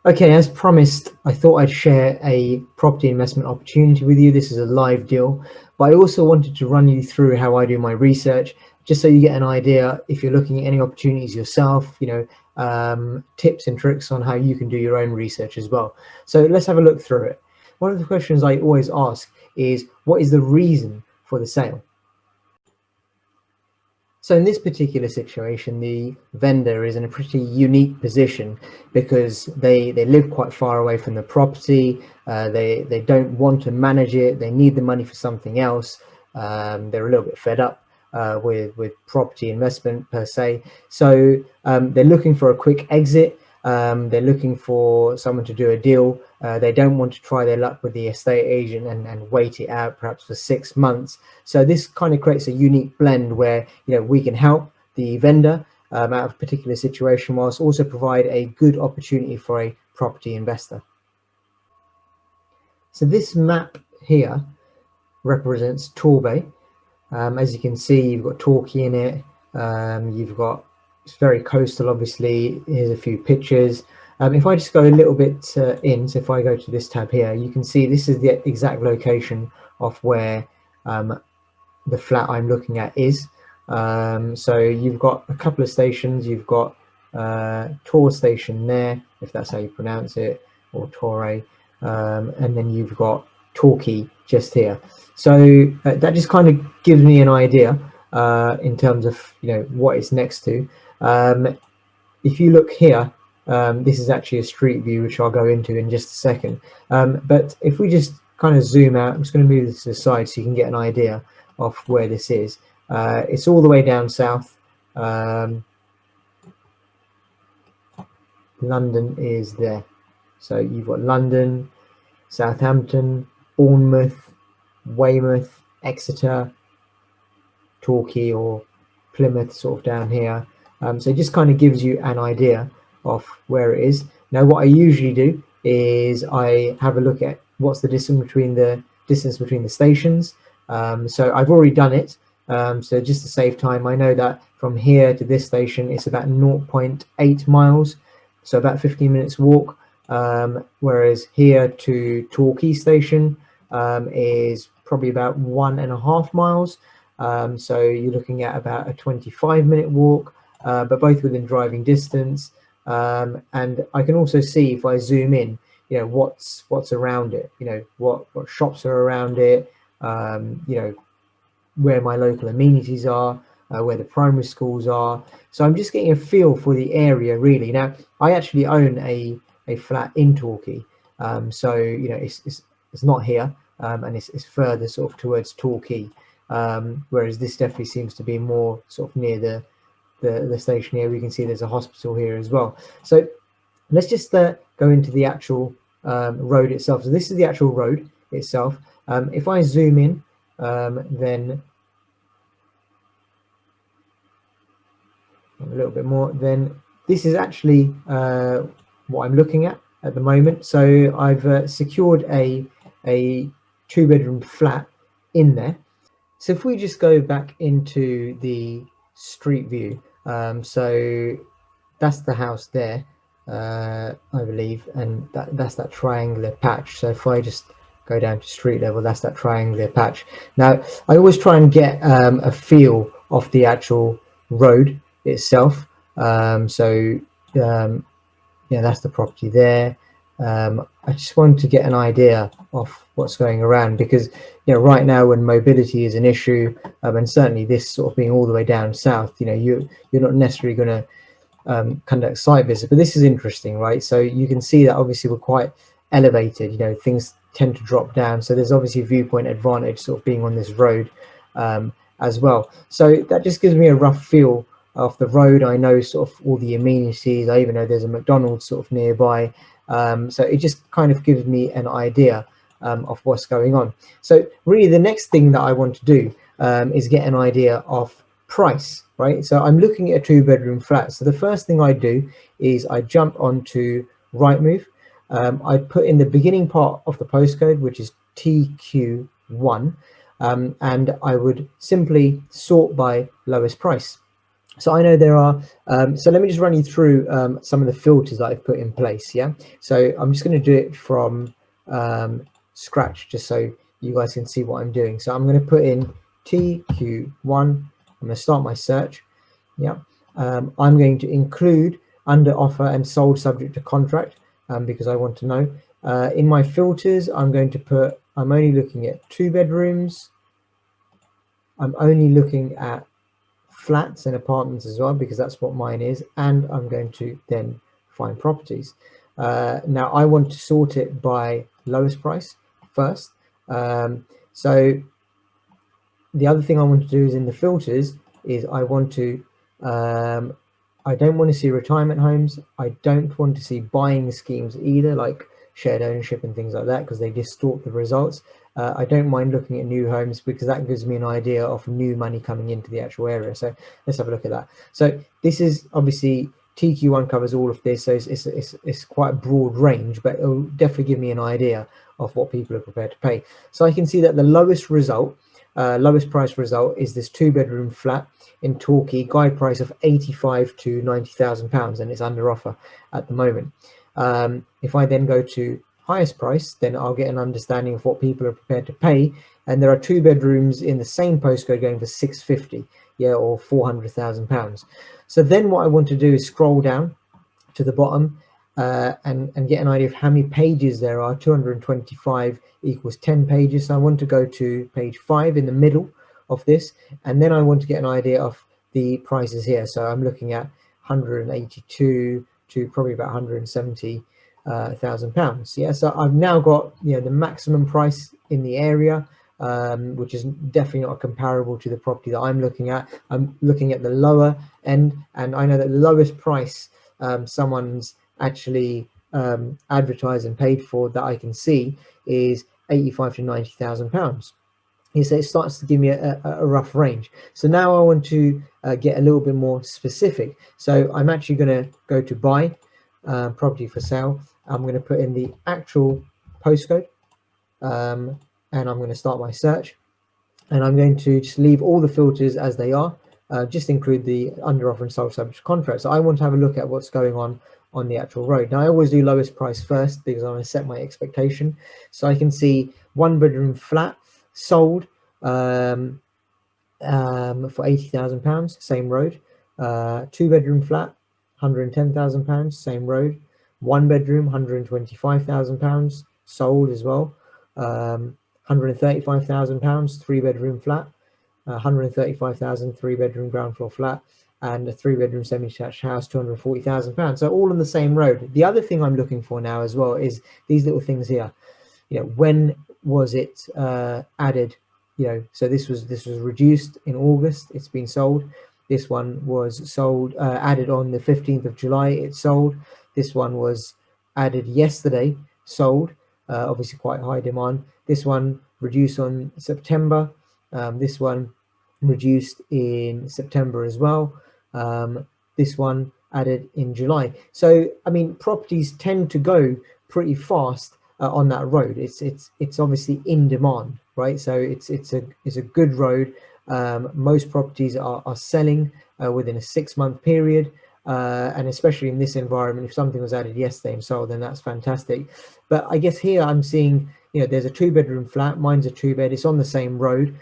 Okay, as promised, I thought I'd share a property investment opportunity with you. This is a live deal, but I also wanted to run you through how I do my research, just so you get an idea if you're looking at any opportunities yourself, tips and tricks on how you can do your own research as well. So let's have a look through it. One of the questions I always ask is, what is the reason for the sale? So in this particular situation, the vendor is in a pretty unique position because they live quite far away from the property. They don't want to manage it. They need the money for something else. They're a little bit fed up with property investment per se. So they're looking for a quick exit. They're looking for someone to do a deal. They don't want to try their luck with the estate agent and wait it out perhaps for 6 months. So this kind of creates a unique blend where we can help the vendor out of a particular situation whilst also provide a good opportunity for a property investor. So this map here represents Torbay. As you can see, you've got Torquay in it. It's very coastal, obviously. Here's a few pictures. If I just go a little bit in, so if I go to this tab here, you can see this is the exact location of where the flat I'm looking at is. So you've got a couple of stations. You've got Tor station there, if that's how you pronounce it, or Torbay, and then you've got Torquay just here. So that just kind of gives me an idea in terms of what it's next to. If you look here, this is actually a street view, which I'll go into in just a second. But if we just kind of zoom out, I'm just going to move this to the side so you can get an idea of where this is. It's all the way down south. London is there. So you've got London, Southampton, Bournemouth, Weymouth, Exeter, Torquay or Plymouth sort of down here. So it just kind of gives you an idea of where it is. Now what I usually do is I have a look at what's the distance between the stations. So I've already done it. So just to save time, I know that from here to this station it's about 0.8 miles, so about 15 minutes walk. Whereas here to Torquay station is probably about 1.5 miles. So you're looking at about a 25-minute walk, but both within driving distance. And I can also see, if I zoom in, what's around it, what shops are around it, where my local amenities are, where the primary schools are. So I'm just getting a feel for the area really. Now I actually own a flat in Torquay, so it's not here, and it's further sort of towards Torquay, whereas this definitely seems to be more sort of near the station here. We can see there's a hospital here as well. So let's just go into the actual road itself. So this is the actual road itself. If I zoom in, then a little bit more, then this is actually what I'm looking at the moment. So I've secured a 2-bedroom flat in there. So if we just go back into the street view, so that's the house there, I believe, and that's that triangular patch. So if I just go down to street level, that's that triangular patch. Now I always try and get a feel of the actual road itself. Yeah, that's the property there. I just wanted to get an idea of what's going around, because right now when mobility is an issue, and certainly this sort of being all the way down south, you're not necessarily going to conduct site visit, but this is interesting, right? So you can see that obviously we're quite elevated, things tend to drop down, so there's obviously a viewpoint advantage sort of being on this road as well. So that just gives me a rough feel of the road. I know sort of all the amenities. I even know there's a McDonald's sort of nearby. So it just kind of gives me an idea of what's going on. So really the next thing that I want to do is get an idea of price, right? So I'm looking at a 2-bedroom flat. So the first thing I do is I jump onto Rightmove. I put in the beginning part of the postcode, which is TQ1, and I would simply sort by lowest price. So I know there are, so let me just run you through some of the filters that I've put in place. Yeah. So I'm just going to do it from scratch, just so you guys can see what I'm doing. So I'm going to put in TQ1. I'm going to start my search. Yeah. I'm going to include under offer and sold subject to contract because I want to know. In my filters, I'm going to put, I'm only looking at 2 bedrooms. I'm only looking at flats and apartments as well, because that's what mine is, and I'm going to then find properties. Now I want to sort it by lowest price first. So the other thing I want to do is in the filters is I want to I don't want to see retirement homes. I don't want to see buying schemes either, like shared ownership and things like that, because they distort the results. I don't mind looking at new homes because that gives me an idea of new money coming into the actual area. So let's have a look at that. So this is obviously TQ1 covers all of this, so it's quite a broad range, but it'll definitely give me an idea of what people are prepared to pay. So I can see that the lowest result, lowest price result is this 2-bedroom flat in Torquay, guide price of 85 to 90,000 pounds, and it's under offer at the moment. If I then go to highest price, then I'll get an understanding of what people are prepared to pay. And there are 2 bedrooms in the same postcode going for 650, yeah, or 400,000 pounds. So then what I want to do is scroll down to the bottom and get an idea of how many pages there are. 225 equals 10 pages. So I want to go to page 5 in the middle of this, and then I want to get an idea of the prices here. So I'm looking at 182 to probably about 170,000 pounds. Yeah, so I've now got, you know, the maximum price in the area, which is definitely not comparable to the property that I'm looking at. I'm looking at the lower end, and I know that the lowest price someone's actually advertised and paid for that I can see is 85 to 90,000 pounds. So it starts to give me a rough range. So now I want to get a little bit more specific. So I'm actually going to go to buy property for sale. I'm going to put in the actual postcode, and I'm going to start my search, and I'm going to just leave all the filters as they are, just include the under offer and sold subject to contract. So I want to have a look at what's going on the actual road. Now I always do lowest price first because I want to set my expectation. So I can see 1-bedroom flat sold for 80,000 pounds, same road. 2-bedroom flat, 110,000 pounds, same road. 1-bedroom, 125,000 pounds, sold as well. 135,000 pounds, 3-bedroom flat. 135,000, 3-bedroom ground floor flat, and a 3-bedroom semi-detached house, 240,000 pounds. So all on the same road. The other thing I'm looking for now as well is these little things here. You know, when was it added? You know, so this was reduced in August. It's been sold. This one was sold, added on the 15th of July. It's sold. This one was added yesterday, sold. Obviously quite high demand. This one reduced on September. This one reduced in September as well. This one added in July. So I mean, properties tend to go pretty fast on that road. It's obviously in demand, right? So it's a good road. Most properties are selling within a 6-month period. And especially in this environment, if something was added yesterday and sold, then that's fantastic. But I guess here I'm seeing, you know, there's a 2-bedroom flat. Mine's a 2-bed. It's on the same road.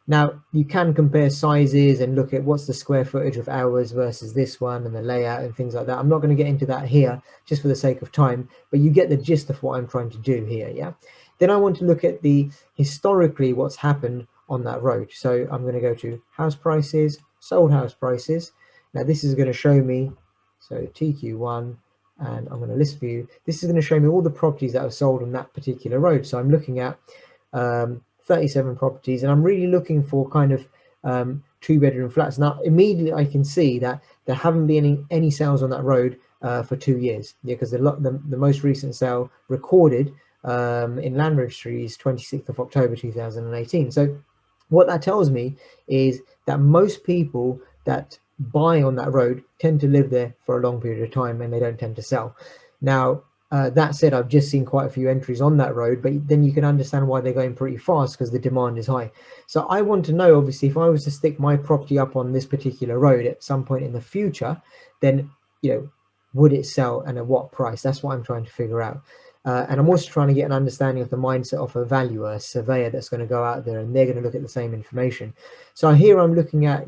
Now you can compare sizes and look at what's the square footage of ours versus this one and the layout and things like that. I'm not going to get into that here just for the sake of time, but you get the gist of what I'm trying to do here. Yeah. Then I want to look at the historically what's happened on that road. So I'm going to go to house prices, sold house prices. Now this is going to show me, so TQ1, and I'm going to list view. This is going to show me all the properties that are sold on that particular road. So I'm looking at 37 properties, and I'm really looking for kind of 2-bedroom flats. Now immediately I can see that there haven't been any sales on that road for 2 years. Yeah, because the most recent sale recorded in land registry is 26th of October 2018. So what that tells me is that most people that buy on that road tend to live there for a long period of time, and they don't tend to sell. Now That said, I've just seen quite a few entries on that road, but then you can understand why they're going pretty fast, because the demand is high. So I want to know, obviously, if I was to stick my property up on this particular road at some point in the future, then, would it sell and at what price? That's what I'm trying to figure out. And I'm also trying to get an understanding of the mindset of a valuer, a surveyor that's going to go out there and they're going to look at the same information. So here I'm looking at,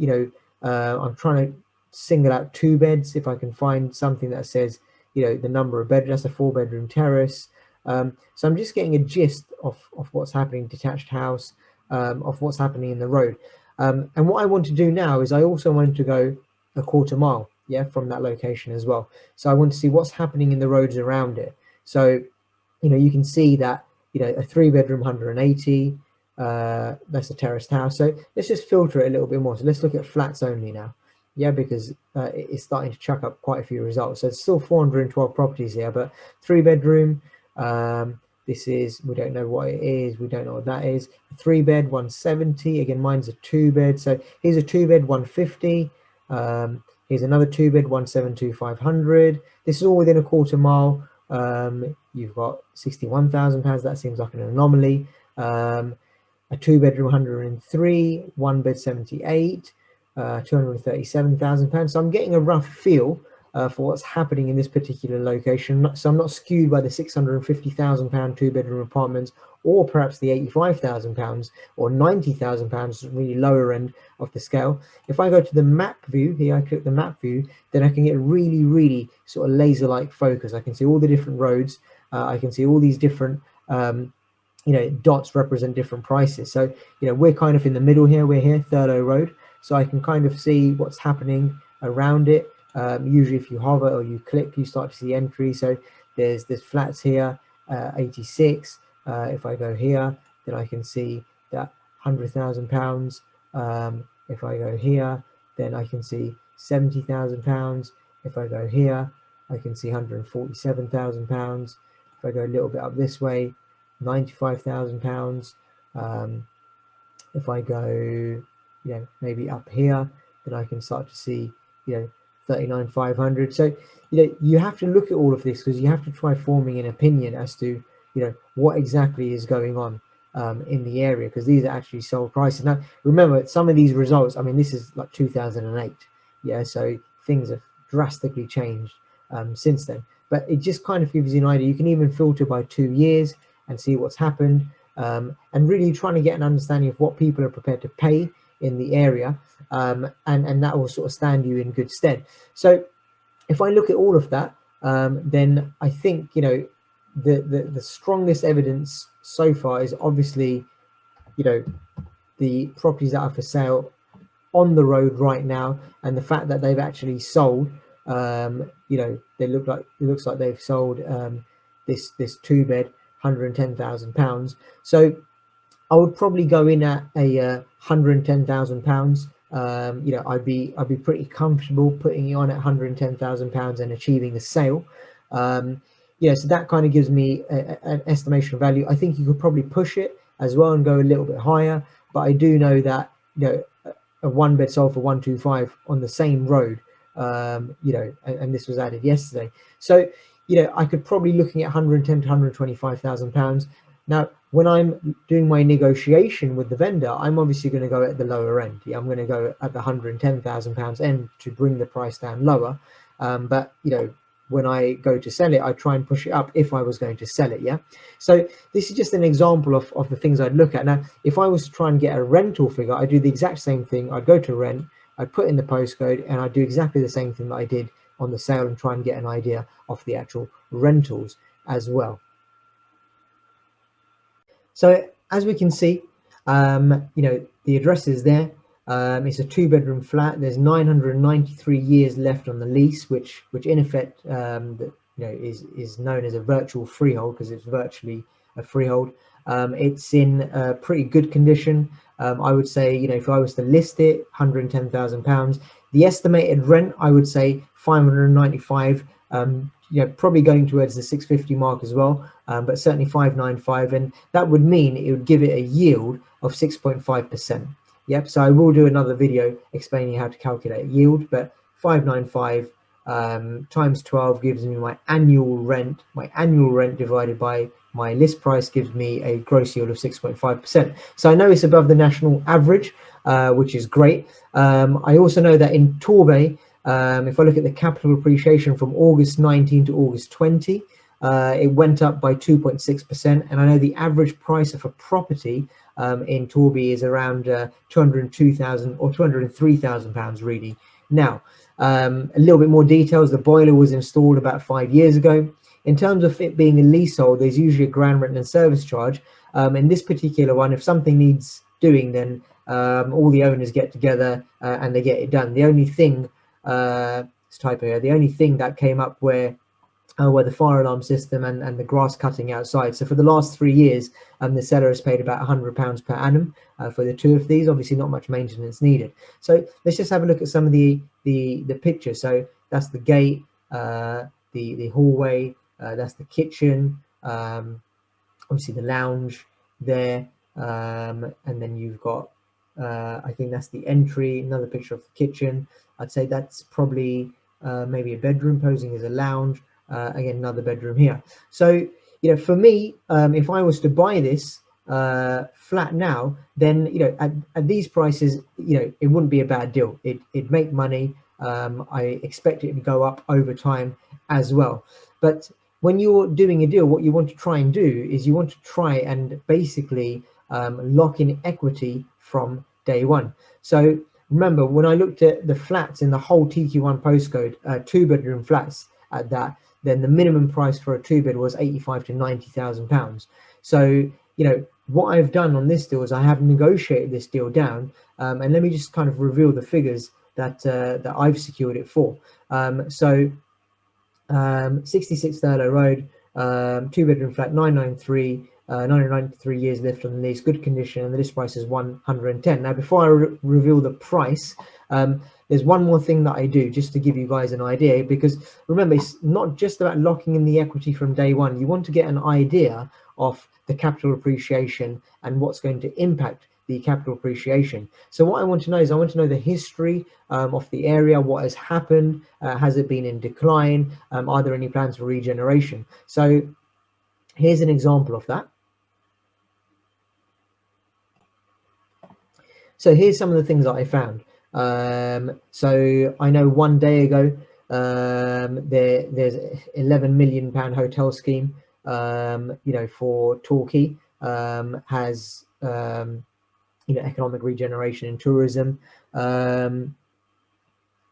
I'm trying to single out 2 beds. If I can find something that says, the number of bedrooms, that's a 4-bedroom terrace. So I'm just getting a gist of what's happening, detached house, of what's happening in the road. And what I want to do now is I also want to go a quarter mile, from that location as well. So I want to see what's happening in the roads around it. So, you can see that, a 3-bedroom, 180, that's a terraced house. So let's just filter it a little bit more. So let's look at flats only now. Because it's starting to chuck up quite a few results. So it's still 412 properties here, but 3-bedroom, this is, we don't know what it is, we don't know what that is. A 3-bed, 170, again, mine's a 2-bed. So here's a 2-bed, 150. Here's another 2-bed, 172, 500. This is all within a quarter mile. You've got £61,000, that seems like an anomaly. A 2-bedroom, 103, 1-bed, 78. £237,000. So I'm getting a rough feel for what's happening in this particular location. So I'm not skewed by the £650,000 2-bedroom apartments, or perhaps the £85,000 or £90,000, really lower end of the scale. If I go to the map view here, I click the map view, then I can get really, really sort of laser-like focus. I can see all the different roads. I can see all these different dots represent different prices. So, we're kind of in the middle here. We're here, Thurlow Road. So I can kind of see what's happening around it. Usually if you hover or you click, you start to see entry. So there's flats here, 86. If I go here, then I can see that £100,000. If I go here, then I can see £70,000. If I go here, I can see £147,000. If I go a little bit up this way, £95,000. If I go, maybe up here, then I can start to see, 39,500. So, you have to look at all of this, because you have to try forming an opinion as to, what exactly is going on in the area, because these are actually sold prices. Now, remember, some of these results, I mean, this is like 2008. So things have drastically changed since then. But it just kind of gives you an idea. You can even filter by 2 years and see what's happened. And really trying to get an understanding of what people are prepared to pay in the area, and that will sort of stand you in good stead. So if I look at all of that, then I think, the strongest evidence so far is obviously, the properties that are for sale on the road right now, and the fact that they've actually sold. It looks like they've sold this 2-bed, £110,000. So I would probably go in at a £110,000. I'd be pretty comfortable putting it on at £110,000 and achieving the sale. So that kind of gives me an estimation of value. I think you could probably push it as well and go a little bit higher, but I do know that a 1-bed sold for 125 on the same road, and this was added yesterday. So I could probably looking at £110,000 to £125,000. Now, when I'm doing my negotiation with the vendor, I'm obviously going to go at the lower end. I'm going to go at the £110,000 end to bring the price down lower. But when I go to sell it, I try and push it up if I was going to sell it. So this is just an example of the things I'd look at. Now, if I was to try and get a rental figure, I'd do the exact same thing. I'd go to rent, I'd put in the postcode, and I'd do exactly the same thing that I did on the sale and try and get an idea of the actual rentals as well. So as we can see, the address is there. It's a 2-bedroom flat. There's 993 years left on the lease, which in effect, is known as a virtual freehold, because it's virtually a freehold. It's in pretty good condition. I would say, if I was to list it, £110,000. The estimated rent, I would say 595. Probably going towards the 650 mark as well, but certainly 595, and that would mean it would give it a yield of 6.5%. So I will do another video explaining how to calculate yield, but 595 times 12 gives me my annual rent. My annual rent divided by my list price gives me a gross yield of 6.5%. So I know it's above the national average, which is great. I also know that in Torbay, if I look at the capital appreciation from August 19 to August 20, it went up by 2.6%. And I know the average price of a property in Torbay is around 202,000 or 203,000 pounds really. Now, a little bit more details. The boiler was installed about 5 years ago. In terms of it being a leasehold, there's usually a ground rent and service charge. In this particular one, if something needs doing, then all the owners get together and they get it done. The only thing, it's typo here, the only thing that came up where the fire alarm system and the grass cutting outside. So for the last 3 years, the seller has paid about £100 per annum for the two of these. Obviously, not much maintenance needed. So let's just have a look at some of the pictures. So that's the gate, the hallway, that's the kitchen, obviously the lounge there, and then you've got I think that's the entry. Another picture of the kitchen. I'd say that's probably maybe a bedroom posing as a lounge. Again, another bedroom here. So, for me, if I was to buy this flat now, then, at these prices, it wouldn't be a bad deal. It'd make money. I expect it to go up over time as well. But when you're doing a deal, what you want to try and do is you want to try and basically lock in equity from day one. So remember, when I looked at the flats in the whole TQ1 postcode, 2-bedroom flats at that, then the minimum price for a 2-bed was 85 to 90,000 pounds. So, what I've done on this deal is I have negotiated this deal down, and let me just kind of reveal the figures that I've secured it for. 66 Thurlow Road, 2-bedroom flat, 993 years left on the lease, good condition, and the list price is 110. Now, before I reveal the price, there's one more thing that I do just to give you guys an idea, because remember, it's not just about locking in the equity from day one. You want to get an idea of the capital appreciation and what's going to impact the capital appreciation. So what I want to know is I want to know the history of the area, what has happened, has it been in decline, are there any plans for regeneration? So here's an example of that. So here's some of the things that I found. So I know 1 day ago there's £11 million hotel scheme, for Torquay, has economic regeneration and tourism.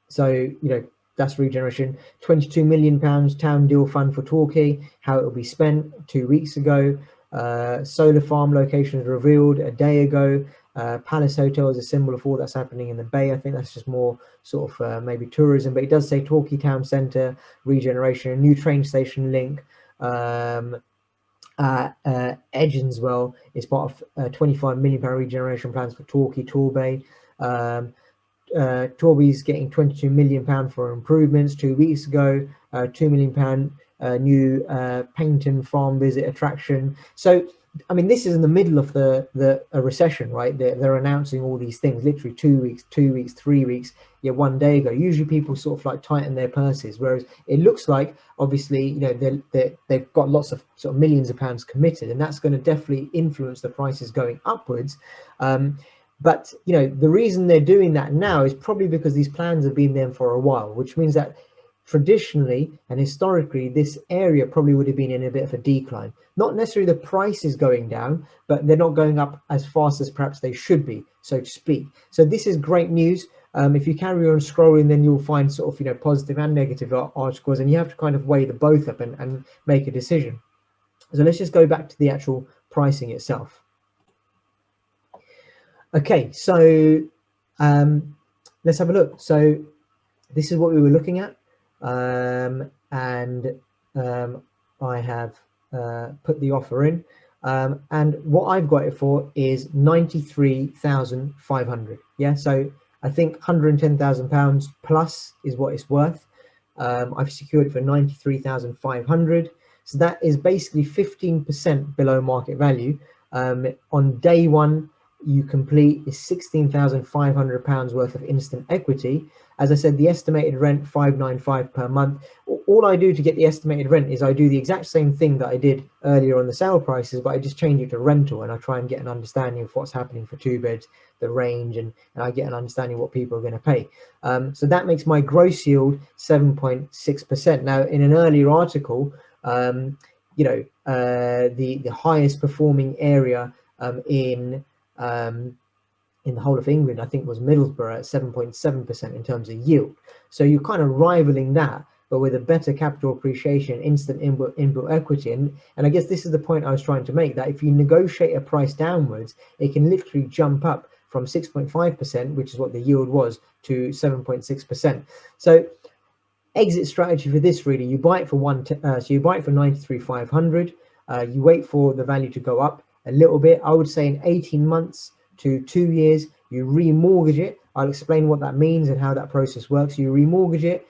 So that's regeneration. £22 million town deal fund for Torquay, how it will be spent 2 weeks ago. Solar farm locations revealed a day ago. Palace Hotel is a symbol of all that's happening in the Bay. I think that's just more sort of maybe tourism, but it does say Torquay Town Centre, regeneration, a new train station link. Edgenswell is part of £25 million regeneration plans for Torquay, Torbay. Torbay's getting £22 million for improvements 2 weeks ago. £2 million new Paignton Farm visit attraction. So, I mean, this is in the middle of a recession, right? They're announcing all these things literally 2 weeks, 3 weeks, 1 day ago. Usually people sort of like tighten their purses, whereas it looks like obviously they've got lots of sort of millions of pounds committed, and that's going to definitely influence the prices going upwards. But the reason they're doing that now is probably because these plans have been there for a while, which means that traditionally and historically this area probably would have been in a bit of a decline. Not necessarily the price is going down, but they're not going up as fast as perhaps they should be, so to speak. So this is great news. If you carry on scrolling, then you'll find sort of positive and negative articles, and you have to kind of weigh the both up and make a decision. So let's just go back to the actual pricing itself. Okay, so let's have a look. So this is what we were looking at, and I have put the offer in, and what I've got it for is 93,500. Yeah, so I think £110,000 plus is what it's worth. I've secured it for 93,500. So that is basically 15% below market value. On day one, you complete is £16,500 worth of instant equity. As I said, the estimated rent £595 per month. All I do to get the estimated rent is I do the exact same thing that I did earlier on the sale prices, but I just change it to rental, and I try and get an understanding of what's happening for 2 beds, the range, and I get an understanding of what people are going to pay. So that makes my gross yield 7.6%. Now, in an earlier article, the highest performing area in the whole of England, I think, was Middlesbrough at 7.7% in terms of yield. So you're kind of rivaling that, but with a better capital appreciation, instant inbuilt equity. And I guess this is the point I was trying to make, that if you negotiate a price downwards, it can literally jump up from 6.5%, which is what the yield was, to 7.6%. So exit strategy for this, really, you buy it for 93,500. You wait for the value to go up a little bit. I would say in 18 months to 2 years, you remortgage it. I'll explain what that means and how that process works. You remortgage it,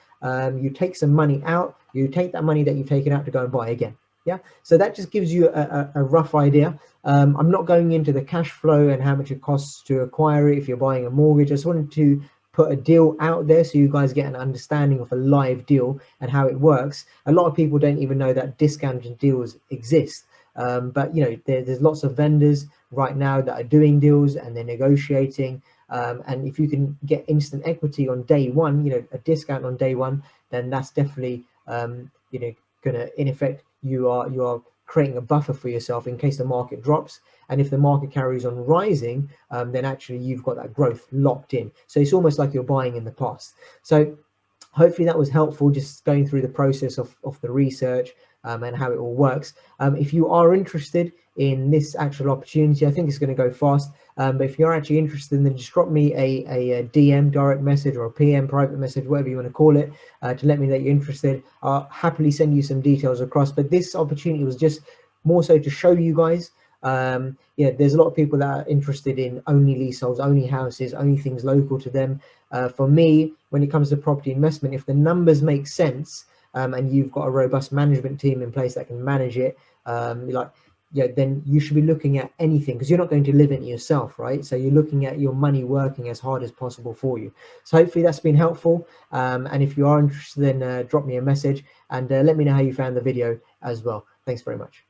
you take some money out, you take that money that you've taken out to go and buy again. Yeah, so that just gives you a rough idea. I'm not going into the cash flow and how much it costs to acquire it if you're buying a mortgage. I just wanted to put a deal out there so you guys get an understanding of a live deal and how it works. A lot of people don't even know that discounted deals exist. But there's lots of vendors right now that are doing deals and they're negotiating. And if you can get instant equity on day one, a discount on day one, then that's definitely gonna, in effect, you are creating a buffer for yourself in case the market drops. And if the market carries on rising, then actually you've got that growth locked in. So it's almost like you're buying in the past. So hopefully that was helpful, just going through the process of the research and how it all works. If you are interested in this actual opportunity, I think it's going to go fast. But if you're actually interested, then just drop me a DM, direct message, or a PM, private message, whatever you want to call it, to let me know that you're interested. I'll happily send you some details across. But this opportunity was just more so to show you guys. There's a lot of people that are interested in only leaseholds, only houses, only things local to them. For me, when it comes to property investment, if the numbers make sense, and you've got a robust management team in place that can manage it, then you should be looking at anything, because you're not going to live in it yourself, right? So you're looking at your money working as hard as possible for you. So hopefully that's been helpful. And if you are interested, then drop me a message and let me know how you found the video as well. Thanks very much.